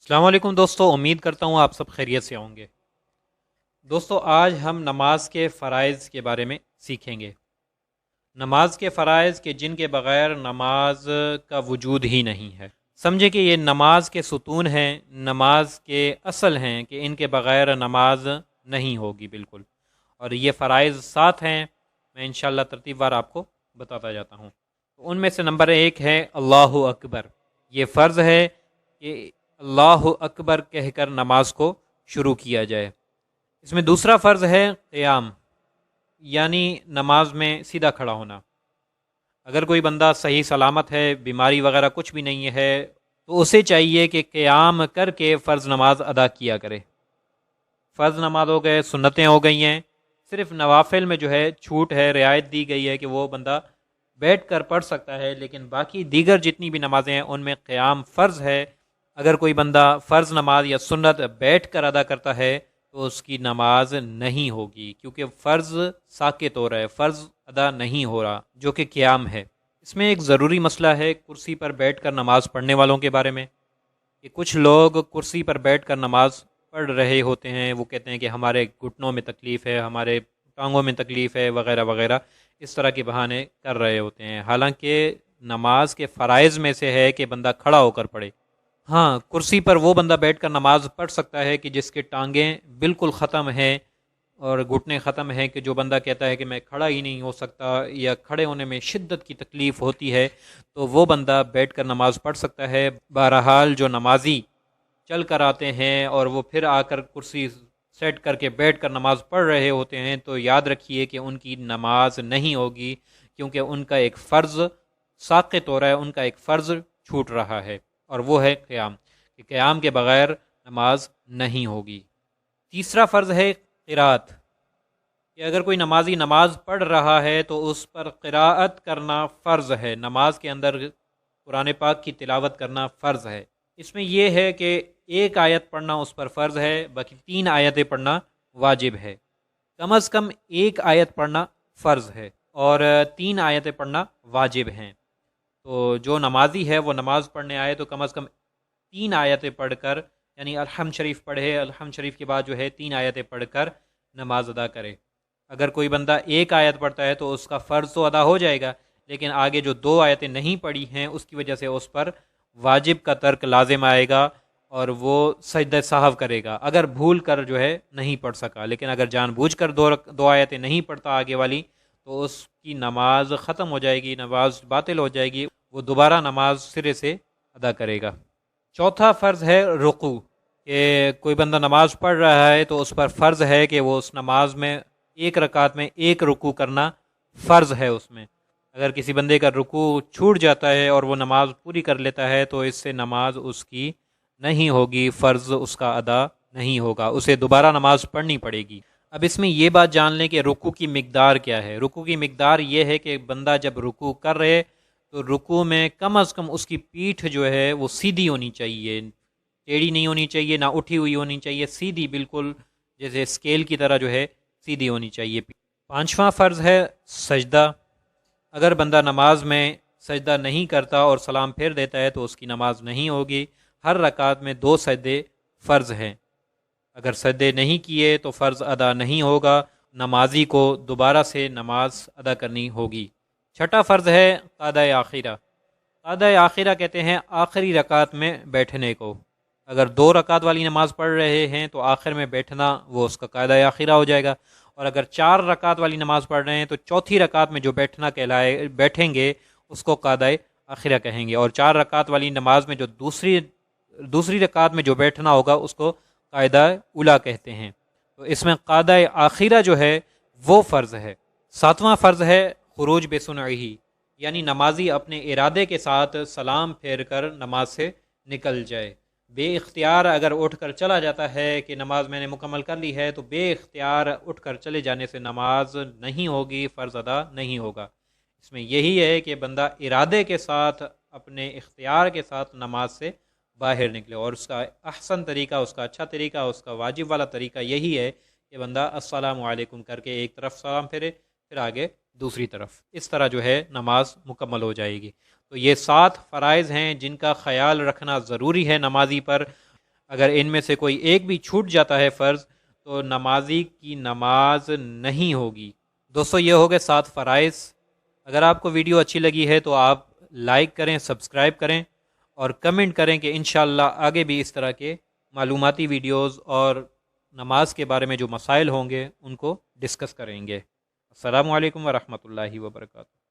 السلام علیکم دوستو، امید کرتا ہوں آپ سب خیریت سے ہوں گے۔ دوستو، آج ہم نماز کے فرائض کے بارے میں سیکھیں گے۔ نماز کے فرائض کہ جن کے بغیر نماز کا وجود ہی نہیں ہے۔ سمجھے کہ یہ نماز کے ستون ہیں، نماز کے اصل ہیں کہ ان کے بغیر نماز نہیں ہوگی بالکل۔ اور یہ فرائض 7 ہیں، میں انشاءاللہ ترتیب وار آپ کو بتاتا جاتا ہوں۔ تو ان میں سے نمبر 1 ہے اللہ اکبر۔ یہ فرض ہے کہ اللہ اکبر کہہ کر نماز کو شروع کیا جائے۔ اس میں دوسرا فرض ہے قیام، یعنی نماز میں سیدھا کھڑا ہونا۔ اگر کوئی بندہ صحیح سلامت ہے، بیماری وغیرہ کچھ بھی نہیں ہے، تو اسے چاہیے کہ قیام کر کے فرض نماز ادا کیا کرے۔ فرض نماز ہو گئے، سنتیں ہو گئی ہیں، صرف نوافل میں جو ہے چھوٹ ہے، رعایت دی گئی ہے کہ وہ بندہ بیٹھ کر پڑھ سکتا ہے، لیکن باقی دیگر جتنی بھی نمازیں ہیں ان میں قیام فرض ہے۔ اگر کوئی بندہ فرض نماز یا سنت بیٹھ کر ادا کرتا ہے تو اس کی نماز نہیں ہوگی، کیونکہ فرض ساقط ہو رہا ہے، فرض ادا نہیں ہو رہا، جو کہ قیام ہے۔ اس میں ایک ضروری مسئلہ ہے کرسی پر بیٹھ کر نماز پڑھنے والوں کے بارے میں، کہ کچھ لوگ کرسی پر بیٹھ کر نماز پڑھ رہے ہوتے ہیں، وہ کہتے ہیں کہ ہمارے گھٹنوں میں تکلیف ہے، ہمارے ٹانگوں میں تکلیف ہے، وغیرہ وغیرہ، اس طرح کے بہانے کر رہے ہوتے ہیں۔ حالانکہ نماز کے فرائض میں سے ہے کہ بندہ کھڑا ہو کر پڑھے۔ ہاں، کرسی پر وہ بندہ بیٹھ کر نماز پڑھ سکتا ہے کہ جس کے ٹانگیں بالکل ختم ہیں اور گھٹنے ختم ہیں، کہ جو بندہ کہتا ہے کہ میں کھڑا ہی نہیں ہو سکتا یا کھڑے ہونے میں شدت کی تکلیف ہوتی ہے، تو وہ بندہ بیٹھ کر نماز پڑھ سکتا ہے۔ بہرحال جو نمازی چل کر آتے ہیں اور وہ پھر آ کر کرسی سیٹ کر کے بیٹھ کر نماز پڑھ رہے ہوتے ہیں، تو یاد رکھیے کہ ان کی نماز نہیں ہوگی، کیونکہ ان کا ایک فرض ساقط ہو رہا ہے، ان کا ایک فرض چھوٹ رہا ہے، اور وہ ہے قیام، کہ قیام کے بغیر نماز نہیں ہوگی۔ تیسرا فرض ہے قراءت، کہ اگر کوئی نمازی نماز پڑھ رہا ہے تو اس پر قراءت کرنا فرض ہے، نماز کے اندر قرآن پاک کی تلاوت کرنا فرض ہے۔ اس میں یہ ہے کہ ایک آیت پڑھنا اس پر فرض ہے، باقی 3 آیتیں پڑھنا واجب ہے۔ کم از کم ایک آیت پڑھنا فرض ہے اور 3 آیتیں پڑھنا واجب ہیں۔ تو جو نمازی ہے وہ نماز پڑھنے آئے تو کم از کم 3 آیتیں پڑھ کر، یعنی الحمد شریف پڑھے، الحمد شریف کے بعد جو ہے 3 آیتیں پڑھ کر نماز ادا کرے۔ اگر کوئی بندہ ایک آیت پڑھتا ہے تو اس کا فرض تو ادا ہو جائے گا، لیکن آگے جو 2 آیتیں نہیں پڑھی ہیں اس کی وجہ سے اس پر واجب کا ترک لازم آئے گا اور وہ سجدہ سہو کرے گا، اگر بھول کر جو ہے نہیں پڑھ سکا۔ لیکن اگر جان بوجھ کر 2 آیتیں نہیں پڑھتا آگے والی، تو اس کی نماز ختم ہو جائے گی، نماز باطل ہو جائے گی، وہ دوبارہ نماز سرے سے ادا کرے گا۔ چوتھا فرض ہے رکوع، کہ کوئی بندہ نماز پڑھ رہا ہے تو اس پر فرض ہے کہ وہ اس نماز میں ایک رکعت میں ایک رکوع کرنا فرض ہے اس میں۔ اگر کسی بندے کا رکوع چھوٹ جاتا ہے اور وہ نماز پوری کر لیتا ہے تو اس سے نماز اس کی نہیں ہوگی، فرض اس کا ادا نہیں ہوگا، اسے دوبارہ نماز پڑھنی پڑے گی۔ اب اس میں یہ بات جان لیں کہ رکوع کی مقدار کیا ہے۔ رکوع کی مقدار یہ ہے کہ بندہ جب رکوع کر رہے تو رکوع میں کم از کم اس کی پیٹھ جو ہے وہ سیدھی ہونی چاہیے، ٹیڑھی نہیں ہونی چاہیے، نہ اٹھی ہوئی ہونی چاہیے، سیدھی بالکل جیسے اسکیل کی طرح جو ہے سیدھی ہونی چاہیے۔ پانچواں فرض ہے سجدہ۔ اگر بندہ نماز میں سجدہ نہیں کرتا اور سلام پھیر دیتا ہے تو اس کی نماز نہیں ہوگی۔ ہر رکعت میں 2 سجدے فرض ہیں، اگر سجدے نہیں کیے تو فرض ادا نہیں ہوگا، نمازی کو دوبارہ سے نماز ادا کرنی ہوگی۔ چھٹا فرض ہے قعدہ آخرہ۔ قعدہ آخرہ کہتے ہیں آخری رکعت میں بیٹھنے کو۔ اگر 2 رکعت والی نماز پڑھ رہے ہیں تو آخر میں بیٹھنا وہ اس کا قعدہ آخرہ ہو جائے گا، اور اگر 4 رکعت والی نماز پڑھ رہے ہیں تو چوتھی رکعت میں جو بیٹھنا کہلائے بیٹھیں گے اس کو قعدہ آخرہ کہیں گے، اور 4 رکعت والی نماز میں جو دوسری رکعت میں جو بیٹھنا ہوگا اس کو قاعدہ اولیٰ کہتے ہیں۔ تو اس میں قعدہ آخرہ جو ہے وہ فرض ہے۔ 7واں فرض ہے خروج بسنعہ، یعنی نمازی اپنے ارادے کے ساتھ سلام پھیر کر نماز سے نکل جائے۔ بے اختیار اگر اٹھ کر چلا جاتا ہے کہ نماز میں نے مکمل کر لی ہے، تو بے اختیار اٹھ کر چلے جانے سے نماز نہیں ہوگی، فرض ادا نہیں ہوگا۔ اس میں یہی ہے کہ بندہ ارادے کے ساتھ اپنے اختیار کے ساتھ نماز سے باہر نکلے، اور اس کا احسن طریقہ، اس کا اچھا طریقہ، اس کا واجب والا طریقہ یہی ہے کہ بندہ السلام علیکم کر کے ایک طرف سلام پھیرے، پھر آگے دوسری طرف، اس طرح جو ہے نماز مکمل ہو جائے گی۔ تو یہ 7 فرائض ہیں جن کا خیال رکھنا ضروری ہے نمازی پر۔ اگر ان میں سے کوئی ایک بھی چھوٹ جاتا ہے فرض تو نمازی کی نماز نہیں ہوگی۔ دوستو یہ ہو گئے 7 فرائض۔ اگر آپ کو ویڈیو اچھی لگی ہے تو آپ لائک کریں، سبسکرائب کریں اور کمنٹ کریں کہ انشاءاللہ آگے بھی اس طرح کے معلوماتی ویڈیوز اور نماز کے بارے میں جو مسائل ہوں گے ان کو ڈسکس کریں گے۔ السلام علیکم ورحمۃ اللہ وبرکاتہ۔